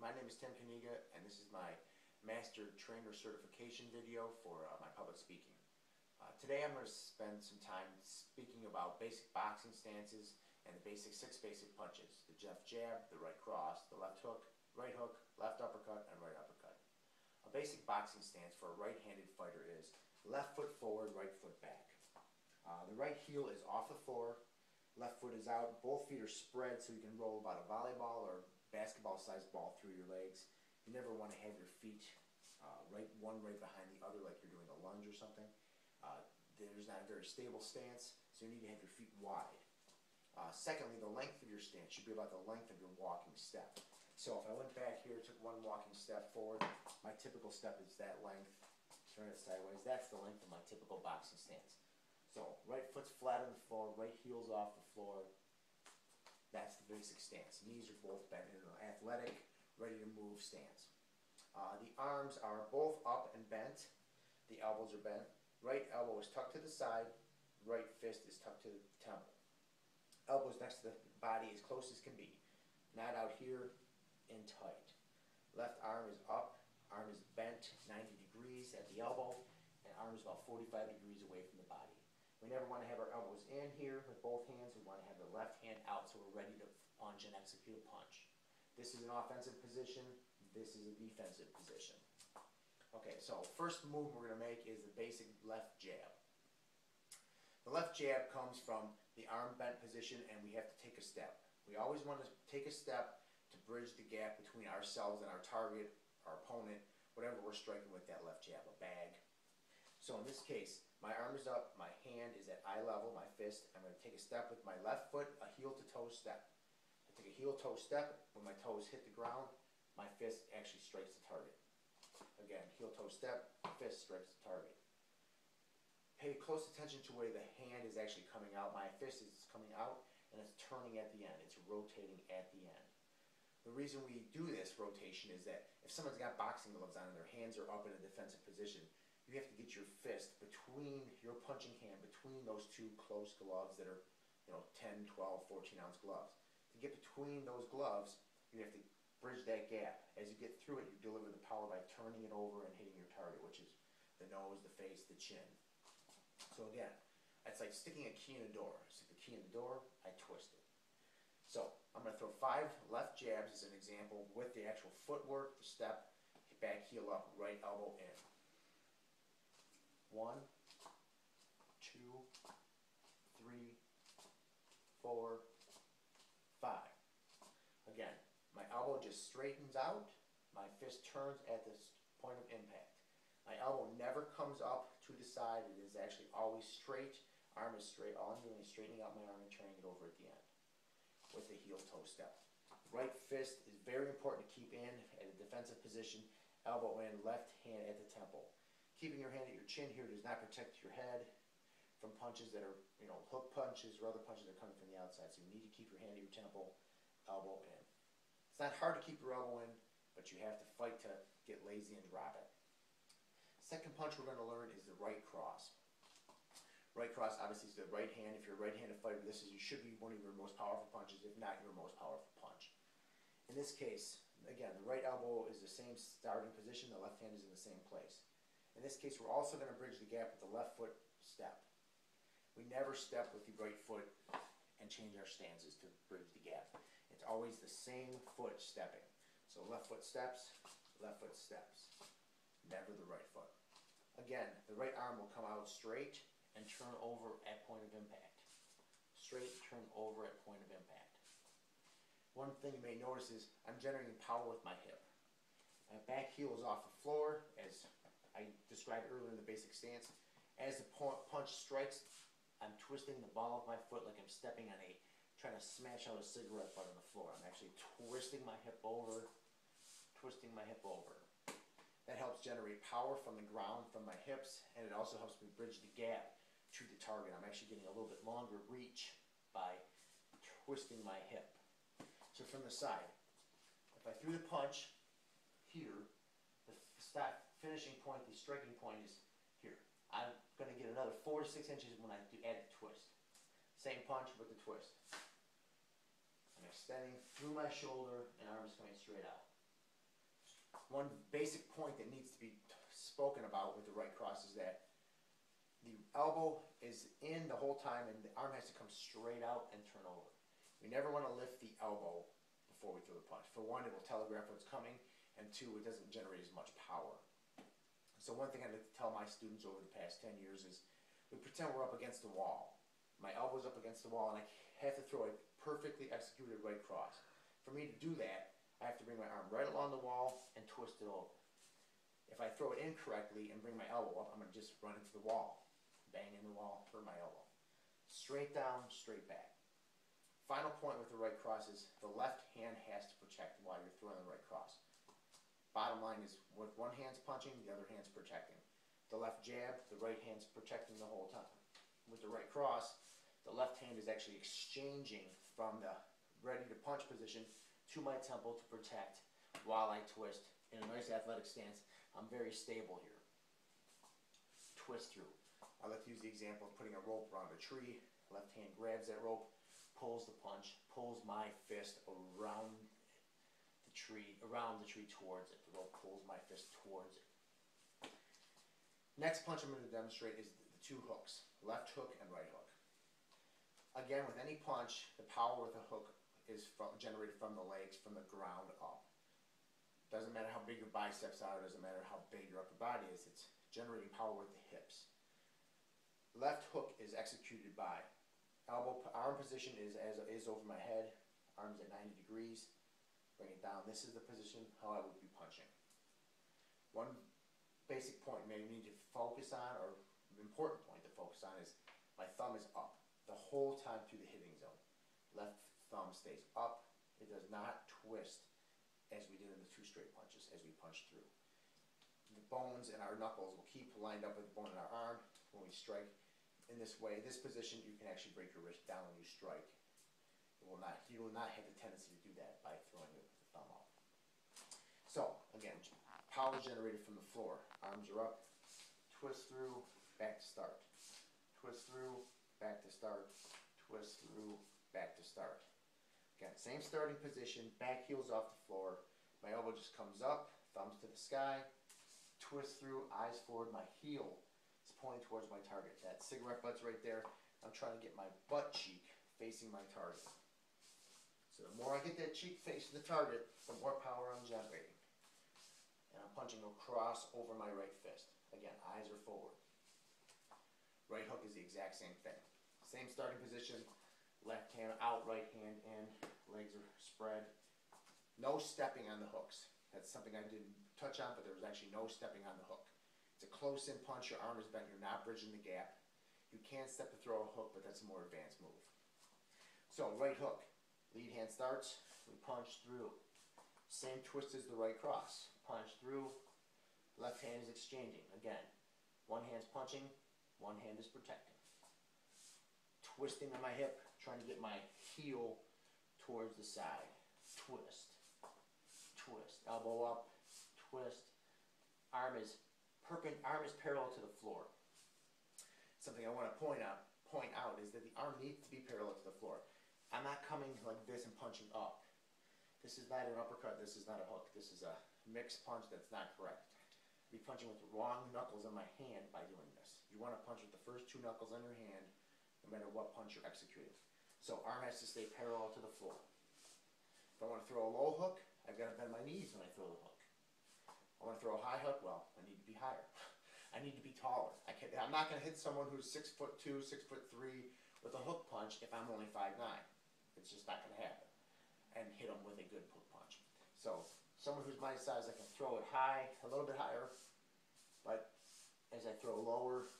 My name is Tim Kniga, and this is my Master Trainer Certification video for my public speaking. Today I'm going to spend some time speaking about basic boxing stances and the basic 6 basic punches. The left jab, the right cross, the left hook, left uppercut, and right uppercut. A basic boxing stance for a right-handed fighter is left foot forward, right foot back. The right heel is off the floor, left foot is out, both feet are spread so you can roll about a volleyball or basketball-sized ball through your legs. You never want to have your feet one right behind the other like you're doing a lunge or something. There's not a very stable stance, so you need to have your feet wide. Secondly, the length of your stance should be about the length of your walking step. So if I went back here, took one walking step forward, my typical step is that length. Turn it sideways. That's the length of my typical boxing stance. So right foot's flat on the floor, right heel's off the floor. That's the basic stance. Knees are both bent in an athletic, ready to move stance. The arms are both up and bent. The elbows are bent. Right elbow is tucked to the side. Right fist is tucked to the temple. Elbows next to the body as close as can be. Not out here and tight. Left arm is up. Arm is bent 90 degrees at the elbow. And arm is about 45 degrees away from the body. We never want to have our elbows in here with both hands. We want to have the left hand out so we're ready to punch and execute a punch. This is an offensive position. This is a defensive position. Okay, so first move we're going to make is the basic left jab. The left jab comes from the arm bent position and we have to take a step. We always want to take a step to bridge the gap between ourselves and our target, our opponent, whatever we're striking with that left jab, a bag. So in this case, my arm is up, my hand is at eye level, my fist. I'm going to take a step with my left foot, a heel-to-toe step. I take a heel-toe step. When my toes hit the ground, my fist actually strikes the target. Again, heel-toe step, fist strikes the target. Pay close attention to where the hand is actually coming out. My fist is coming out, and it's turning at the end. It's rotating at the end. The reason we do this rotation is that if someone's got boxing gloves on and their hands are up in a defensive position, you have to get your fist between your punching hand, between those two close gloves that are 10, 12, 14-ounce gloves. To get between those gloves, you have to bridge that gap. As you get through it, you deliver the power by turning it over and hitting your target, which is the nose, the face, the chin. So again, it's like sticking a key in a door. I stick the key in the door, I twist it. So I'm going to throw 5 left jabs as an example with the actual footwork, the step, back heel up, right elbow in. 1, 2, 3, 4, 5. Again, my elbow just straightens out, my fist turns at this point of impact. My elbow never comes up to the side, it is actually always straight, arm is straight. All I'm doing is straightening out my arm and turning it over at the end with the heel-toe step. Right fist is very important to keep in at a defensive position, elbow in, left hand at the temple. Keeping your hand at your chin here does not protect your head from punches that are, hook punches or other punches that are coming from the outside. So you need to keep your hand at your temple, elbow in. It's not hard to keep your elbow in, but you have to fight to get lazy and drop it. Second punch we're going to learn is the right cross. Right cross obviously is the right hand. If you're a right-handed fighter, you should be one of your most powerful punches, if not your most powerful punch. In this case, again, the right elbow is the same starting position, the left hand is in the same place. In this case, we're also going to bridge the gap with the left foot step. We never step with the right foot and change our stances to bridge the gap. It's always the same foot stepping. So left foot steps, never the right foot. Again, the right arm will come out straight and turn over at point of impact. Straight, turn over at point of impact. One thing you may notice is I'm generating power with my hip. My back heel is off the floor, as I described earlier in the basic stance. As the punch strikes, I'm twisting the ball of my foot like I'm stepping on trying to smash out a cigarette butt on the floor. I'm actually twisting my hip over, That helps generate power from the ground, from my hips, and it also helps me bridge the gap to the target. I'm actually getting a little bit longer reach by twisting my hip. So from the side, if I threw the punch here, the finishing point, the striking point is here. I'm going to get another 4 to 6 inches when I add the twist. Same punch with the twist. I'm extending through my shoulder and arms coming straight out. one basic point that needs to be spoken about with the right cross is that the elbow is in the whole time and the arm has to come straight out and turn over. We never want to lift the elbow before we throw the punch. For one, it will telegraph what's coming, and two, it doesn't generate as much power. So one thing I like to tell my students over the past 10 years is we pretend we're up against the wall. My elbow's up against the wall and I have to throw a perfectly executed right cross. For me to do that, I have to bring my arm right along the wall and twist it over. If I throw it incorrectly and bring my elbow up, I'm going to just run into the wall. Bang in the wall, hurt my elbow. Straight down, straight back. Final point with the right cross is the left hand has to protect while you're throwing the right cross. Bottom line is with one hand's punching, the other hand's protecting. The left jab, the right hand's protecting the whole time. With the right cross, the left hand is actually exchanging from the ready to punch position to my temple to protect while I twist in a nice athletic stance. I'm very stable here. Twist through. I like to use the example of putting a rope around a tree. Left hand grabs that rope, pulls the punch, pulls my fist around the tree towards it. The rope pulls my fist towards it. Next punch I'm going to demonstrate is the two hooks, left hook and right hook. Again, with any punch, the power with a hook is generated from the legs, from the ground up. Doesn't matter how big your biceps are, doesn't matter how big your upper body is, it's generating power with the hips. Left hook is executed by arm position is over my head, arms at 90 degrees, bring it down. This is the position how I would be punching. One basic point maybe you need to focus on, or important point to focus on, is my thumb is up the whole time through the hitting zone. Left thumb stays up. It does not twist as we did in the two straight punches as we punch through. The bones in our knuckles will keep lined up with the bone in our arm when we strike. In this way, this position, you can actually break your wrist down when you strike. You will not have the tendency to do that by throwing it with the thumb off. So, again, power is generated from the floor. Arms are up, twist through, back to start. Twist through, back to start. Twist through, back to start. Again, same starting position, back heels off the floor. My elbow just comes up, thumbs to the sky. Twist through, eyes forward, my heel is pointing towards my target. That cigarette butt's right there. I'm trying to get my butt cheek facing my target. So the more I get that cheek facing the target, the more power I'm generating. And I'm punching across over my right fist. Again, eyes are forward. Right hook is the exact same thing. Same starting position, left hand out, right hand in, legs are spread. No stepping on the hooks. That's something I didn't touch on, but there was actually no stepping on the hook. It's a close-in punch, your arm is bent, you're not bridging the gap. You can step to throw a hook, but that's a more advanced move. So, right hook. Lead hand starts, we punch through. Same twist as the right cross. Punch through, left hand is exchanging. Again, one hand's punching, one hand is protecting. Twisting on my hip, trying to get my heel towards the side. Twist, twist, elbow up, twist. Arm is parallel to the floor. Something I want to point out is that the arm needs to be parallel to the floor. I'm not coming like this and punching up. This is not an uppercut, this is not a hook. This is a mixed punch that's not correct. I'd be punching with the wrong knuckles in my hand by doing this. You want to punch with the first two knuckles on your hand, no matter what punch you're executing. So arm has to stay parallel to the floor. If I want to throw a low hook, I've got to bend my knees when I throw the hook. I want to throw a high hook, well, I need to be higher. I need to be taller. I'm not going to hit someone who's 6'2", 6'3" with a hook punch if I'm only 5'9". It's just not going to happen. And hit them with a good hook punch. So, someone who's my size, I can throw it high, a little bit higher, but as I throw lower,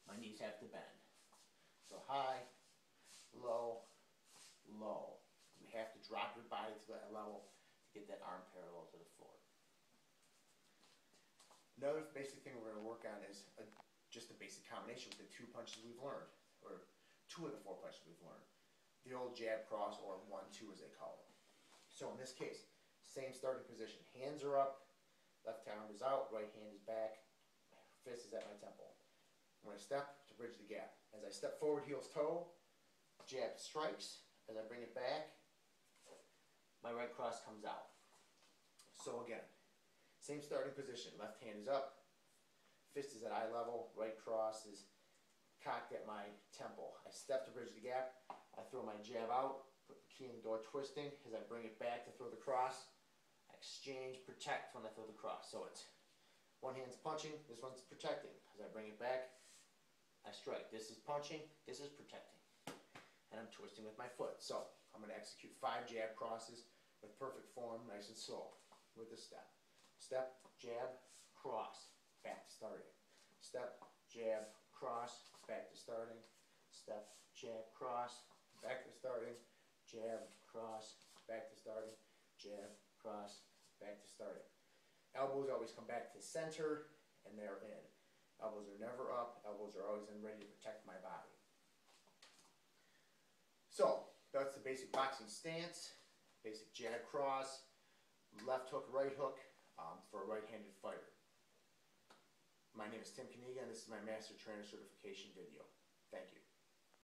my knees have to bend. So high, low, low. You have to drop your body to that level to get that arm parallel to the floor. Another basic thing we're going to work on is just a basic combination with the two punches we've learned, or two of the four punches we've learned. The old jab cross, or 1-2 as they call it. So in this case, same starting position. Hands are up, left arm is out, right hand is back, fist is at my temple. I'm going to step to bridge the gap. As I step forward, heels toe, jab strikes. As I bring it back, my right cross comes out. So again, Same starting position. Left hand is up, fist is at eye level, right cross is cocked at my temple. I step to bridge the gap. I throw my jab out, put the key in the door twisting. As I bring it back to throw the cross, I exchange, protect when I throw the cross. So it's one hand's punching, this one's protecting. As I bring it back, I strike. This is punching, this is protecting. And I'm twisting with my foot. So I'm going to execute 5 jab crosses with perfect form, nice and slow, with a step. Step, jab, cross, back to starting. Step, jab, cross, back to starting. Step, jab, cross, back to starting. Jab, cross, back to starting. Jab, cross, back to starting. Elbows always come back to center, and they're in. Elbows are never up. Elbows are always in, ready to protect my body. So, that's the basic boxing stance, basic jab cross, left hook, right hook for a right-handed fighter. My name is Kniga, and this is my Master Trainer Certification video. Thank you.